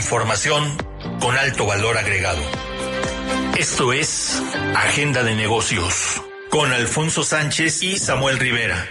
Información con alto valor agregado. Esto es Agenda de Negocios con Alfonso Sánchez y Samuel Rivera.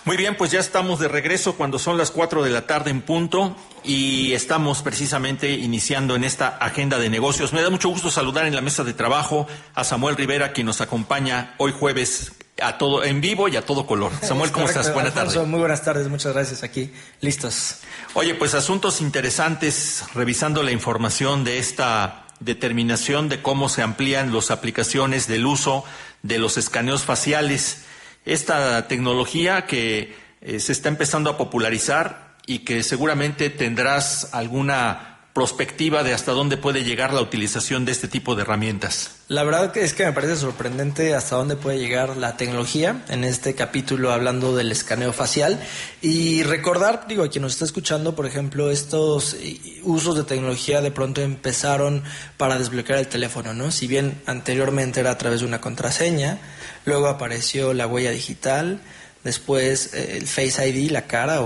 Muy bien, pues ya estamos de regreso cuando son las 4 de la tarde en punto y estamos precisamente iniciando en esta agenda de negocios. Me da mucho gusto saludar en la mesa de trabajo a Samuel Rivera, quien nos acompaña hoy jueves a todo en vivo y a todo color. Samuel, ¿cómo estás? Buenas tardes. Muy buenas tardes, muchas gracias. Aquí, listos. Oye, pues asuntos interesantes, revisando la información de esta determinación de cómo se amplían las aplicaciones del uso de los escaneos faciales. Esta tecnología que se está empezando a popularizar y que seguramente tendrás alguna prospectiva de hasta dónde puede llegar la utilización de este tipo de herramientas. La verdad es que me parece sorprendente hasta dónde puede llegar la tecnología en este capítulo hablando del escaneo facial y recordar, a quien nos está escuchando, por ejemplo, estos usos de tecnología de pronto empezaron para desbloquear el teléfono, ¿no? Si bien anteriormente era a través de una contraseña, luego apareció la huella digital, después el Face ID, la cara,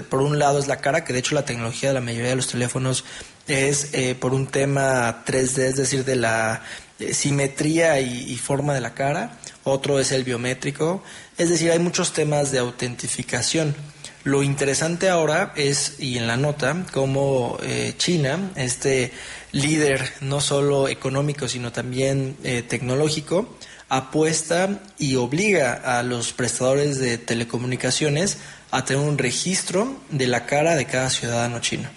por un lado es la cara, que de hecho la tecnología de la mayoría de los teléfonos es por un tema 3D, es decir, de la simetría y forma de la cara. Otro es el biométrico, es decir, hay muchos temas de autentificación. Lo interesante ahora es, y en la nota, cómo China, este líder no solo económico sino también tecnológico, apuesta y obliga a los prestadores de telecomunicaciones a tener un registro de la cara de cada ciudadano chino.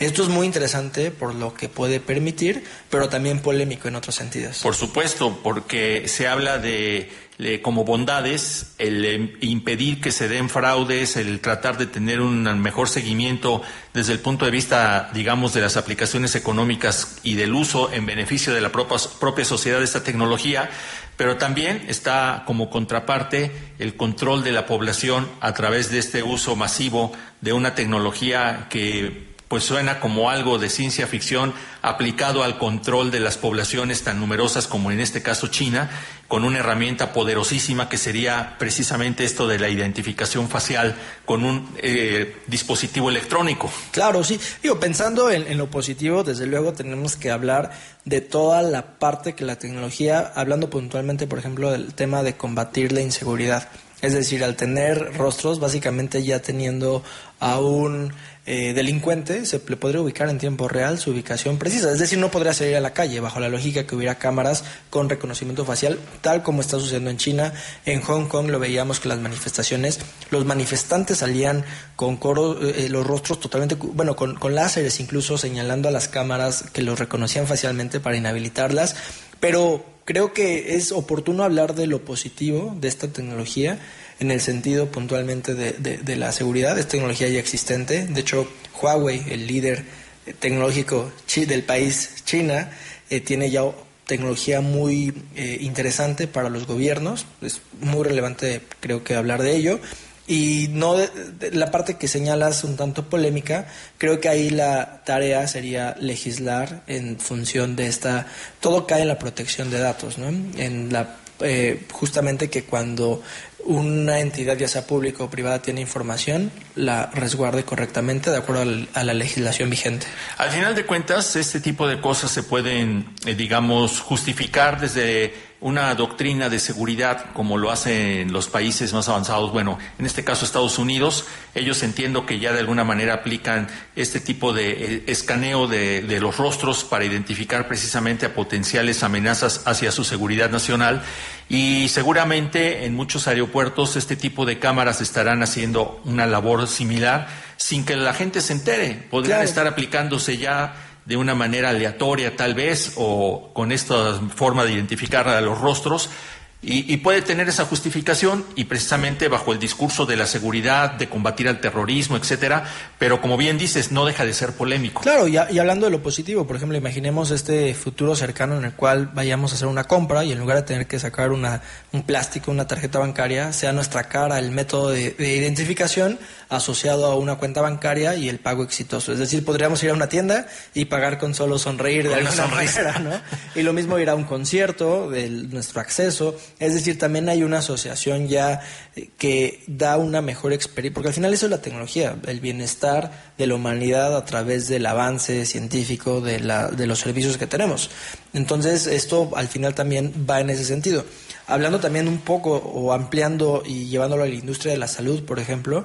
Esto es muy interesante por lo que puede permitir, pero también polémico en otros sentidos. Por supuesto, porque se habla de como bondades, el impedir que se den fraudes, el tratar de tener un mejor seguimiento desde el punto de vista, digamos, de las aplicaciones económicas y del uso en beneficio de la propia sociedad de esta tecnología, pero también está como contraparte el control de la población a través de este uso masivo de una tecnología que pues suena como algo de ciencia ficción aplicado al control de las poblaciones tan numerosas como en este caso China, con una herramienta poderosísima que sería precisamente esto de la identificación facial con un dispositivo electrónico. Claro, sí. Pensando en lo positivo, desde luego tenemos que hablar de toda la parte que la tecnología, hablando puntualmente, por ejemplo, del tema de combatir la inseguridad. Es decir, al tener rostros, básicamente ya teniendo a un delincuente, se le podría ubicar en tiempo real su ubicación precisa. Es decir, no podría salir a la calle bajo la lógica que hubiera cámaras con reconocimiento facial, tal como está sucediendo en China. En Hong Kong lo veíamos que las manifestaciones, los manifestantes salían con los rostros totalmente, con láseres incluso señalando a las cámaras que los reconocían facialmente para inhabilitarlas. Pero creo que es oportuno hablar de lo positivo de esta tecnología en el sentido puntualmente de la seguridad. Es tecnología ya existente. De hecho, Huawei, el líder tecnológico del país China, tiene ya tecnología muy interesante para los gobiernos. Es muy relevante, creo que, hablar de ello. Y no la parte que señalas un tanto polémica, creo que ahí la tarea sería legislar en función de esta. Todo cae en la protección de datos, ¿no? En la justamente que cuando una entidad, ya sea pública o privada, tiene información, la resguarde correctamente de acuerdo a la legislación vigente. Al final de cuentas, este tipo de cosas se pueden, justificar desde una doctrina de seguridad, como lo hacen los países más avanzados. Bueno, en este caso Estados Unidos, ellos entiendo que ya de alguna manera aplican este tipo de escaneo de los rostros para identificar precisamente a potenciales amenazas hacia su seguridad nacional, y seguramente en muchos aeropuertos este tipo de cámaras estarán haciendo una labor similar sin que la gente se entere. Podrían estar aplicándose ya de una manera aleatoria tal vez, o con esta forma de identificar a los rostros, y puede tener esa justificación, y precisamente bajo el discurso de la seguridad, de combatir al terrorismo, etcétera, pero como bien dices, no deja de ser polémico. Claro, y hablando de lo positivo, por ejemplo, imaginemos este futuro cercano en el cual vayamos a hacer una compra y en lugar de tener que sacar un plástico, una tarjeta bancaria, sea nuestra cara el método de identificación asociado a una cuenta bancaria y el pago exitoso. Es decir, podríamos ir a una tienda y pagar con solo sonreír de alguna manera, ¿no? Y lo mismo ir a un concierto, de nuestro acceso. Es decir, también hay una asociación ya que da una mejor experiencia, porque al final eso es la tecnología, el bienestar de la humanidad a través del avance científico de los servicios que tenemos. Entonces, esto al final también va en ese sentido. Hablando también un poco o ampliando y llevándolo a la industria de la salud, por ejemplo,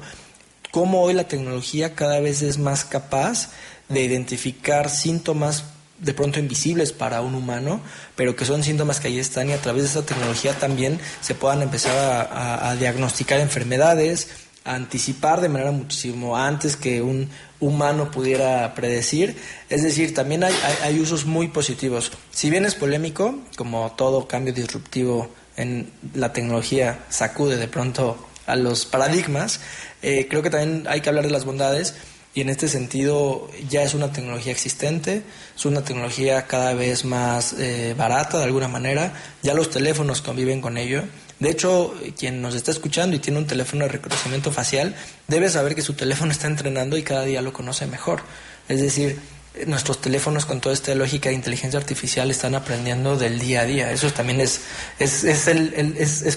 cómo hoy la tecnología cada vez es más capaz de identificar síntomas de pronto invisibles para un humano, pero que son síntomas que ahí están, y a través de esa tecnología también se puedan empezar a diagnosticar enfermedades, a anticipar de manera muchísimo antes que un humano pudiera predecir. Es decir, también hay usos muy positivos. Si bien es polémico, como todo cambio disruptivo en la tecnología sacude de pronto a los paradigmas, creo que también hay que hablar de las bondades. Y en este sentido ya es una tecnología existente, es una tecnología cada vez más barata de alguna manera, ya los teléfonos conviven con ello. De hecho, quien nos está escuchando y tiene un teléfono de reconocimiento facial debe saber que su teléfono está entrenando y cada día lo conoce mejor. Es decir, nuestros teléfonos con toda esta lógica de inteligencia artificial están aprendiendo del día a día. Eso también es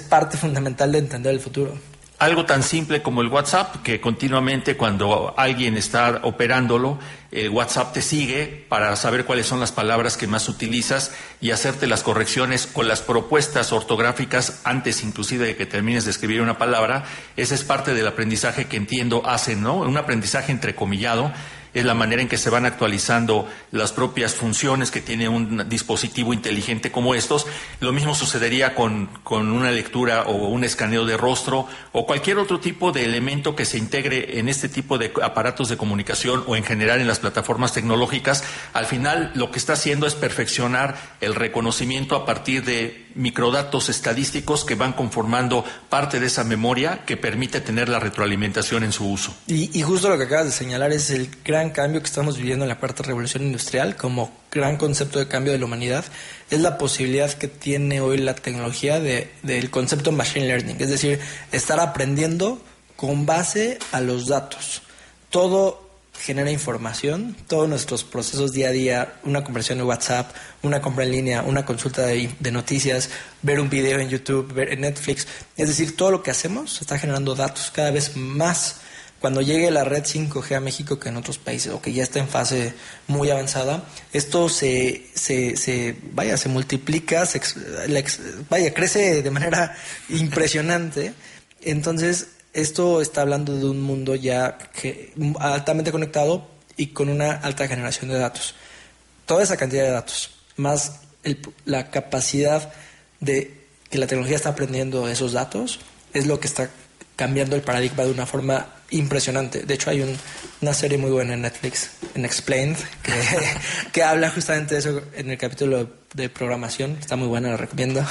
parte fundamental de entender el futuro. Algo tan simple como el WhatsApp, que continuamente cuando alguien está operándolo, el WhatsApp te sigue para saber cuáles son las palabras que más utilizas y hacerte las correcciones o las propuestas ortográficas antes inclusive de que termines de escribir una palabra. Ese es parte del aprendizaje que entiendo hacen, ¿no? Un aprendizaje entrecomillado. Es la manera en que se van actualizando las propias funciones que tiene un dispositivo inteligente como estos. Lo mismo sucedería con una lectura o un escaneo de rostro o cualquier otro tipo de elemento que se integre en este tipo de aparatos de comunicación o en general en las plataformas tecnológicas. Al final lo que está haciendo es perfeccionar el reconocimiento a partir de microdatos estadísticos que van conformando parte de esa memoria que permite tener la retroalimentación en su uso. Y justo lo que acabas de señalar es el gran cambio que estamos viviendo en la cuarta revolución industrial como gran concepto de cambio de la humanidad. Es la posibilidad que tiene hoy la tecnología del concepto machine learning, es decir, estar aprendiendo con base a los datos. Todo genera información, todos nuestros procesos día a día, una conversación en WhatsApp, una compra en línea, una consulta de noticias, ver un video en YouTube, ver en Netflix, es decir, todo lo que hacemos está generando datos cada vez más. Cuando llegue la red 5G a México, que en otros países, o que ya está en fase muy avanzada, esto se multiplica, crece de manera impresionante. Entonces, esto está hablando de un mundo ya altamente conectado y con una alta generación de datos. Toda esa cantidad de datos, más la capacidad de que la tecnología está aprendiendo esos datos, es lo que está cambiando el paradigma de una forma impresionante. De hecho, hay una serie muy buena en Netflix, en Explained, que habla justamente de eso en el capítulo de programación. Está muy buena, la recomiendo.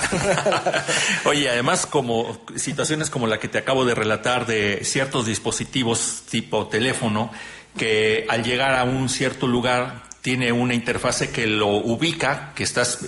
Oye, además, como situaciones como la que te acabo de relatar de ciertos dispositivos tipo teléfono, que al llegar a un cierto lugar tiene una interfase que lo ubica, que estás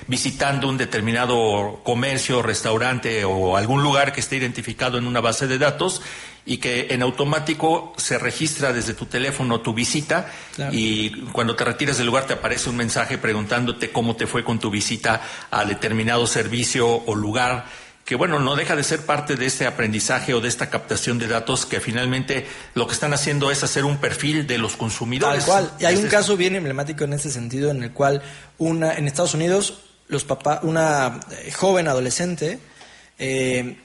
visitando un determinado comercio, restaurante o algún lugar que esté identificado en una base de datos y que en automático se registra desde tu teléfono tu visita. Claro. Y cuando te retiras del lugar te aparece un mensaje preguntándote cómo te fue con tu visita a determinado servicio o lugar, que bueno, no deja de ser parte de este aprendizaje o de esta captación de datos que finalmente lo que están haciendo es hacer un perfil de los consumidores. Tal cual. Y hay un caso bien emblemático en ese sentido, en el cual en Estados Unidos una joven adolescente le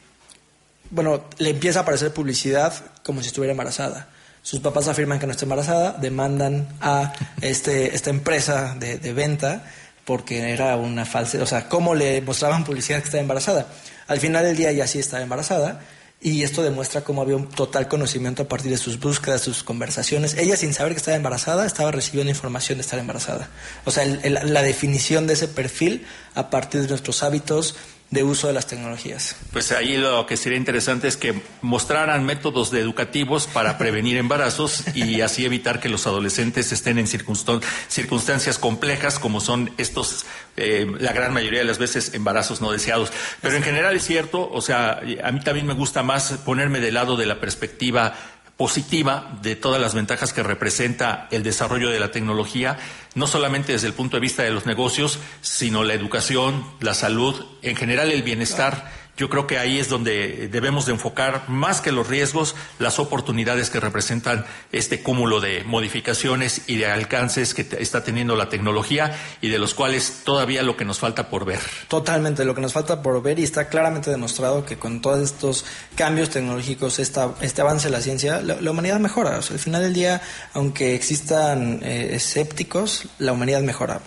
empieza a aparecer publicidad como si estuviera embarazada. Sus papás afirman que no está embarazada, demandan a esta empresa de venta porque era una falsa, o sea, cómo le mostraban publicidad que estaba embarazada. Al final del día ya sí estaba embarazada, y esto demuestra cómo había un total conocimiento a partir de sus búsquedas, sus conversaciones. Ella, sin saber que estaba embarazada, estaba recibiendo información de estar embarazada. O sea, la definición de ese perfil a partir de nuestros hábitos de uso de las tecnologías. Pues ahí lo que sería interesante es que mostraran métodos educativos para prevenir embarazos y así evitar que los adolescentes estén en circunstancias complejas como son estos, la gran mayoría de las veces, embarazos no deseados. Pero en general es cierto, o sea, a mí también me gusta más ponerme del lado de la perspectiva positiva de todas las ventajas que representa el desarrollo de la tecnología, no solamente desde el punto de vista de los negocios, sino la educación, la salud, en general el bienestar. Yo creo que ahí es donde debemos de enfocar más que los riesgos, las oportunidades que representan este cúmulo de modificaciones y de alcances que está teniendo la tecnología y de los cuales todavía lo que nos falta por ver. Totalmente, lo que nos falta por ver, y está claramente demostrado que con todos estos cambios tecnológicos, este avance de la ciencia, la humanidad mejora. O sea, al final del día, aunque existan escépticos, la humanidad mejora.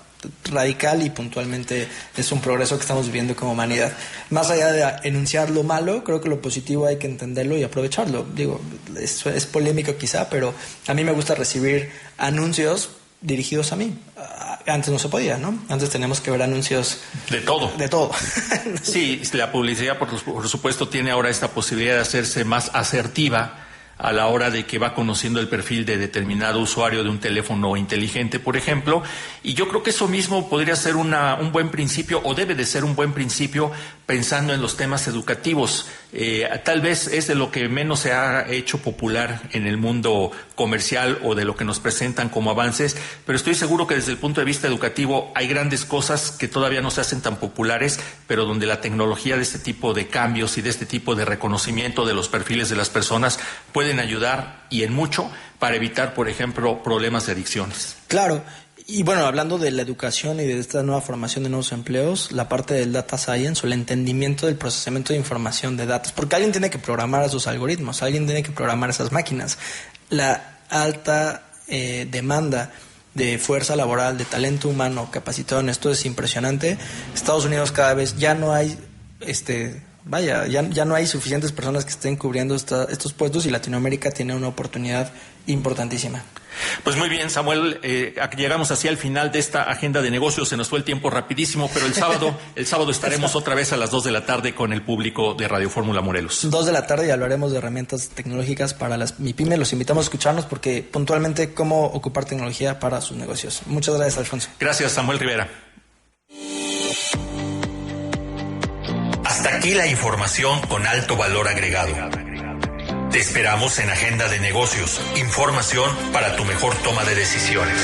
Radical y puntualmente es un progreso que estamos viviendo como humanidad. Más allá de enunciar lo malo, creo que lo positivo hay que entenderlo y aprovecharlo. Digo, es polémico quizá, pero a mí me gusta recibir anuncios dirigidos a mí. Antes no se podía, ¿no? Antes teníamos que ver anuncios de todo. De todo. Sí, la publicidad por supuesto tiene ahora esta posibilidad de hacerse más asertiva a la hora de que va conociendo el perfil de determinado usuario de un teléfono inteligente, por ejemplo, y yo creo que eso mismo podría ser un buen principio, o debe de ser un buen principio, pensando en los temas educativos. Tal vez es de lo que menos se ha hecho popular en el mundo comercial o de lo que nos presentan como avances, pero estoy seguro que desde el punto de vista educativo hay grandes cosas que todavía no se hacen tan populares, pero donde la tecnología de este tipo de cambios y de este tipo de reconocimiento de los perfiles de las personas pueden ayudar, y en mucho, para evitar, por ejemplo, problemas de adicciones. Claro. Y bueno, hablando de la educación y de esta nueva formación de nuevos empleos, la parte del data science o el entendimiento del procesamiento de información de datos, porque alguien tiene que programar esos algoritmos, alguien tiene que programar esas máquinas. La alta demanda de fuerza laboral, de talento humano capacitado en esto es impresionante. Estados Unidos cada vez ya no hay ya no hay suficientes personas que estén cubriendo estos puestos, y Latinoamérica tiene una oportunidad importantísima. Pues muy bien, Samuel, llegamos así al final de esta agenda de negocios. Se nos fue el tiempo rapidísimo, pero el sábado estaremos otra vez a las 2 de la tarde con el público de Radio Fórmula Morelos. 2 de la tarde, y hablaremos de herramientas tecnológicas para las MIPYME. Los invitamos a escucharnos, porque puntualmente cómo ocupar tecnología para sus negocios. Muchas gracias, Alfonso. Gracias, Samuel Rivera. Hasta aquí la información con alto valor agregado. Te esperamos en Agenda de Negocios, información para tu mejor toma de decisiones.